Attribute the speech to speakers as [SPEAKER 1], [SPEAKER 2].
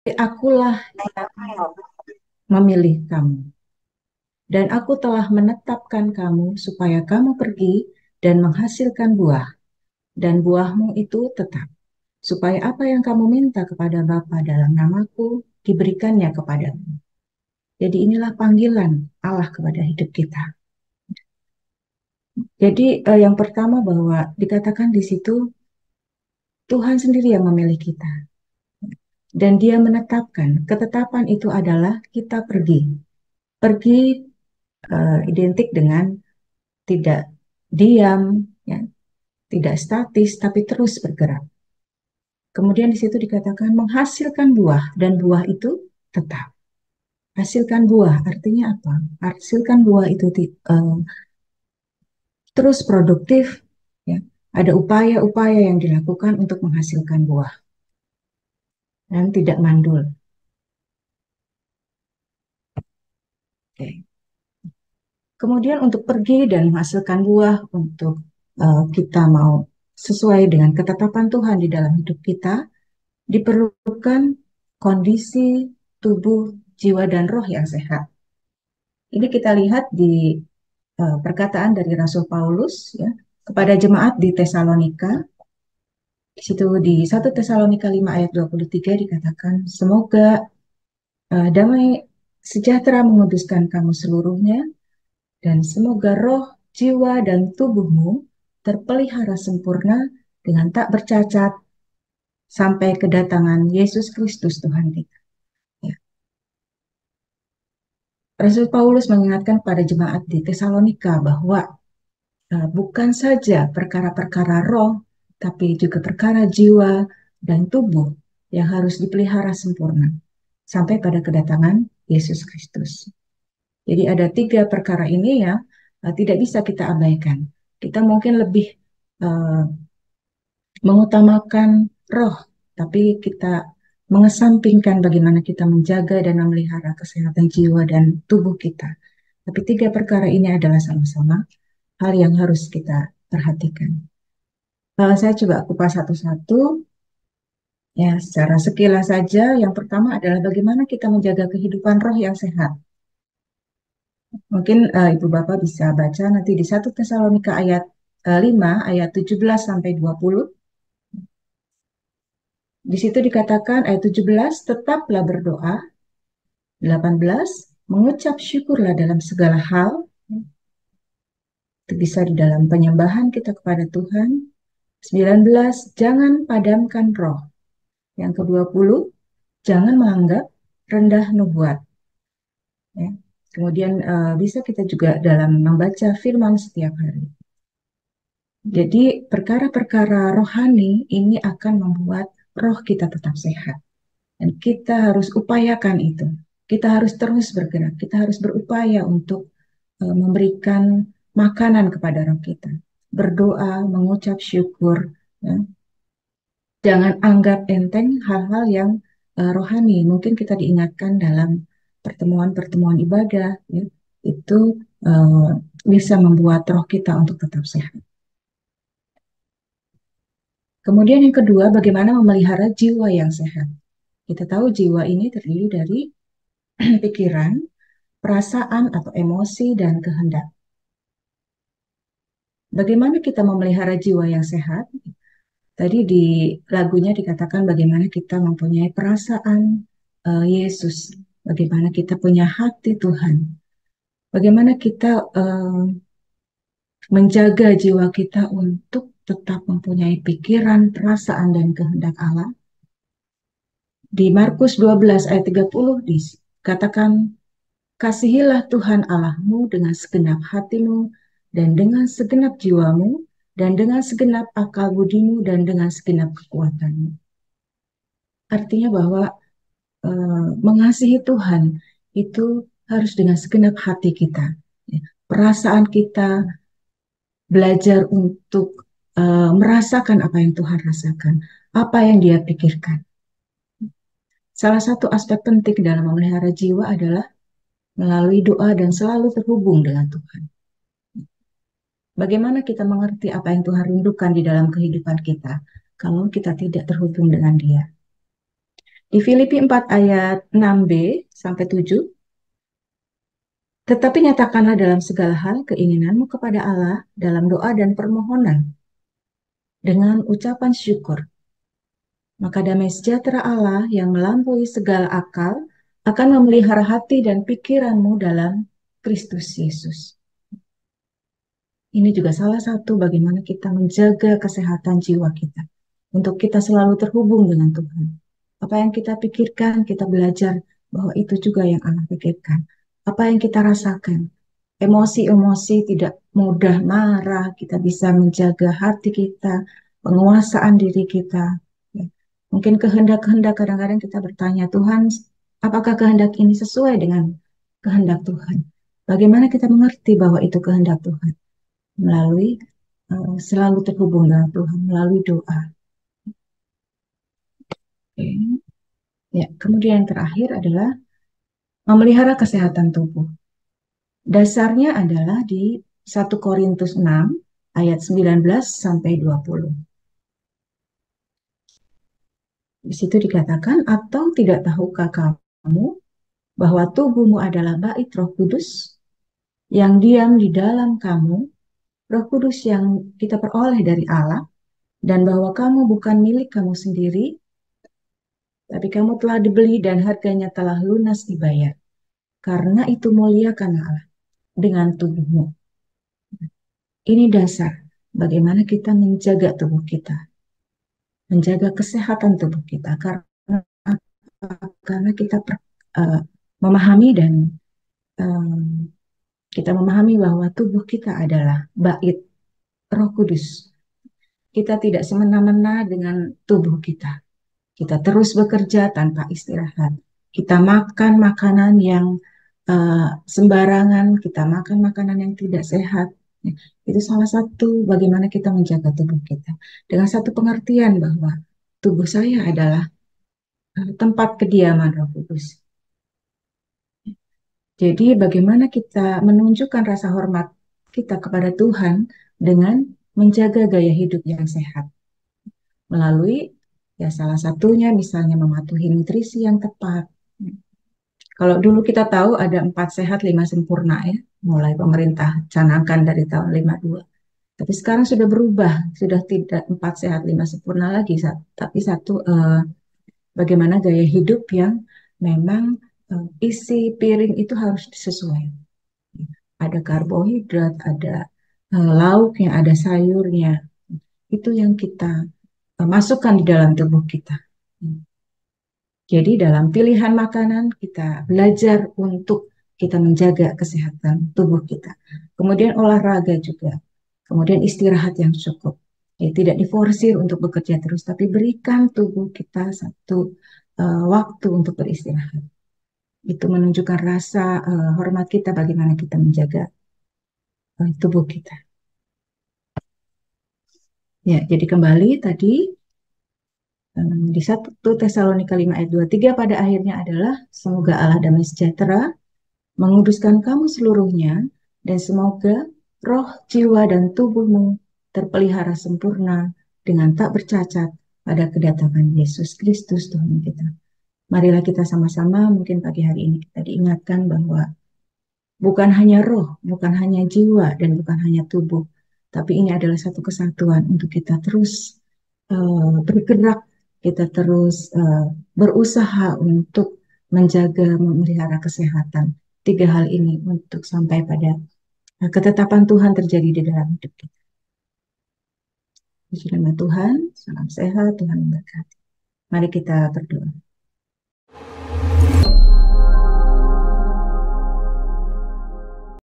[SPEAKER 1] Akulah memilih kamu, dan aku telah menetapkan kamu supaya kamu pergi dan menghasilkan buah, dan buahmu itu tetap, supaya apa yang kamu minta kepada Bapa dalam namaku diberikannya kepadamu. Jadi inilah panggilan Allah kepada hidup kita. Jadi yang pertama bahwa dikatakan di situ Tuhan sendiri yang memilih kita. Dan dia menetapkan, ketetapan itu adalah kita pergi. Pergi identik dengan tidak diam, ya, tidak statis, tapi terus bergerak. Kemudian di situ dikatakan menghasilkan buah, dan buah itu tetap. Hasilkan buah artinya apa? Hasilkan buah itu terus produktif, ya. Ada upaya-upaya yang dilakukan untuk menghasilkan buah dan tidak mandul. Oke. Kemudian untuk pergi dan menghasilkan buah, untuk kita mau sesuai dengan ketetapan Tuhan di dalam hidup kita, diperlukan kondisi tubuh, jiwa, dan roh yang sehat. Ini kita lihat di perkataan dari Rasul Paulus, ya, kepada jemaat di Tesalonika. Di situ di 1 Tesalonika 5 ayat 23 dikatakan, semoga damai sejahtera menguduskan kamu seluruhnya, dan semoga roh, jiwa, dan tubuhmu terpelihara sempurna dengan tak bercacat sampai kedatangan Yesus Kristus Tuhan kita. Ya. Rasul Paulus mengingatkan pada jemaat di Tesalonika bahwa bukan saja perkara-perkara roh, tapi juga perkara jiwa dan tubuh yang harus dipelihara sempurna sampai pada kedatangan Yesus Kristus. Jadi ada tiga perkara ini ya, tidak bisa kita abaikan. Kita mungkin lebih uh, mengutamakan roh, tapi kita mengesampingkan bagaimana kita menjaga dan memelihara kesehatan jiwa dan tubuh kita. Tapi tiga perkara ini adalah sama-sama hal yang harus kita perhatikan. Saya coba kupas satu-satu. Ya, secara sekilas saja, yang pertama adalah bagaimana kita menjaga kehidupan roh yang sehat. Mungkin Ibu Bapak bisa baca nanti di 1 Tesalonika ayat 5, ayat 17 sampai 20. Di situ dikatakan ayat 17, tetaplah berdoa. 18, mengucap syukurlah dalam segala hal. Itu bisa di dalam penyembahan kita kepada Tuhan. 19, jangan padamkan roh. Yang ke-20, jangan menganggap rendah nubuat. Ya. Kemudian bisa kita juga dalam membaca firman setiap hari. Jadi perkara-perkara rohani ini akan membuat roh kita tetap sehat. Dan kita harus upayakan itu. Kita harus terus bergerak. Kita harus berupaya untuk memberikan makanan kepada roh kita. Berdoa, mengucap syukur. Ya. Jangan anggap enteng hal-hal yang rohani. Mungkin kita diingatkan dalam pertemuan-pertemuan ibadah. Ya. Itu uh, bisa membuat roh kita untuk tetap sehat. Kemudian yang kedua, bagaimana memelihara jiwa yang sehat. Kita tahu jiwa ini terdiri dari pikiran, perasaan atau emosi, dan kehendak. Bagaimana kita memelihara jiwa yang sehat? Tadi di lagunya dikatakan bagaimana kita mempunyai perasaan Yesus, bagaimana kita punya hati Tuhan, bagaimana kita menjaga jiwa kita untuk tetap mempunyai pikiran, perasaan, dan kehendak Allah. Di Markus 12 ayat 30 dikatakan, kasihilah Tuhan Allahmu dengan segenap hatimu dan dengan segenap jiwamu dan dengan segenap akal budimu dan dengan segenap kekuatanmu. Artinya bahwa mengasihi Tuhan itu harus dengan segenap hati kita. Ya. Perasaan kita belajar untuk merasakan apa yang Tuhan rasakan, apa yang Dia pikirkan. Salah satu aspek penting dalam memelihara jiwa adalah melalui doa dan selalu terhubung dengan Tuhan. Bagaimana kita mengerti apa yang Tuhan rindukan di dalam kehidupan kita kalau kita tidak terhubung dengan Dia? Di Filipi 4 ayat 6b sampai 7, tetapi nyatakanlah dalam segala hal keinginanmu kepada Allah dalam doa dan permohonan dengan ucapan syukur. Maka damai sejahtera Allah yang melampaui segala akal akan memelihara hati dan pikiranmu dalam Kristus Yesus. Ini juga salah satu bagaimana kita menjaga kesehatan jiwa kita. Untuk kita selalu terhubung dengan Tuhan. Apa yang kita pikirkan, kita belajar bahwa itu juga yang Allah pikirkan. Apa yang kita rasakan, emosi-emosi tidak mudah marah, kita bisa menjaga hati kita, penguasaan diri kita. Ya. Mungkin kehendak-kehendak kadang-kadang kita bertanya, Tuhan, apakah kehendak ini sesuai dengan kehendak Tuhan? Bagaimana kita mengerti bahwa itu kehendak Tuhan? Melalui selalu terhubung dengan Tuhan, melalui doa. Oke. Ya, kemudian yang terakhir adalah memelihara kesehatan tubuh. Dasarnya adalah di 1 Korintus 6 ayat 19 sampai 20. Di situ dikatakan, atau tidak tahukah kamu bahwa tubuhmu adalah bait Roh Kudus yang diam di dalam kamu, Roh Kudus yang kita peroleh dari Allah, dan bahwa kamu bukan milik kamu sendiri, tapi kamu telah dibeli dan harganya telah lunas dibayar. Karena itu muliakanlah Allah dengan tubuhmu. Ini dasar bagaimana kita menjaga tubuh kita, menjaga kesehatan tubuh kita. Karena kita memahami dan kita memahami bahwa tubuh kita adalah bait Roh Kudus. Kita tidak semena-mena dengan tubuh kita. Kita terus bekerja tanpa istirahat. Kita makan makanan yang sembarangan, kita makan makanan yang tidak sehat. Itu salah satu bagaimana kita menjaga tubuh kita. Dengan satu pengertian bahwa tubuh saya adalah tempat kediaman Roh Kudus. Jadi bagaimana kita menunjukkan rasa hormat kita kepada Tuhan dengan menjaga gaya hidup yang sehat. Melalui ya salah satunya misalnya mematuhi nutrisi yang tepat. Kalau dulu kita tahu ada 4 sehat 5 sempurna ya, mulai pemerintah canangkan dari tahun 52. Tapi sekarang sudah berubah, sudah tidak 4 sehat 5 sempurna lagi, tapi satu bagaimana gaya hidup yang memang isi piring itu harus sesuai. Ada karbohidrat, ada lauknya, ada sayurnya. Itu yang kita masukkan di dalam tubuh kita. Jadi dalam pilihan makanan kita belajar untuk kita menjaga kesehatan tubuh kita. Kemudian olahraga juga. Kemudian istirahat yang cukup. Ya, tidak diforsir untuk bekerja terus, tapi berikan tubuh kita satu waktu untuk beristirahat. Itu menunjukkan rasa hormat kita bagaimana kita menjaga tubuh kita. Ya, jadi kembali tadi di 1 Tesalonika 5 ayat 23 pada akhirnya adalah semoga Allah damai sejahtera menguduskan kamu seluruhnya dan semoga roh, jiwa, dan tubuhmu terpelihara sempurna dengan tak bercacat pada kedatangan Yesus Kristus Tuhan kita. Marilah kita sama-sama mungkin pagi hari ini kita diingatkan bahwa bukan hanya roh, bukan hanya jiwa, dan bukan hanya tubuh, tapi ini adalah satu kesatuan untuk kita terus bergerak, kita terus berusaha untuk menjaga, memelihara kesehatan. 3 hal ini untuk sampai pada ketetapan Tuhan terjadi di dalam hidup kita. Puji nama Tuhan, salam sehat, Tuhan memberkati. Mari kita berdoa.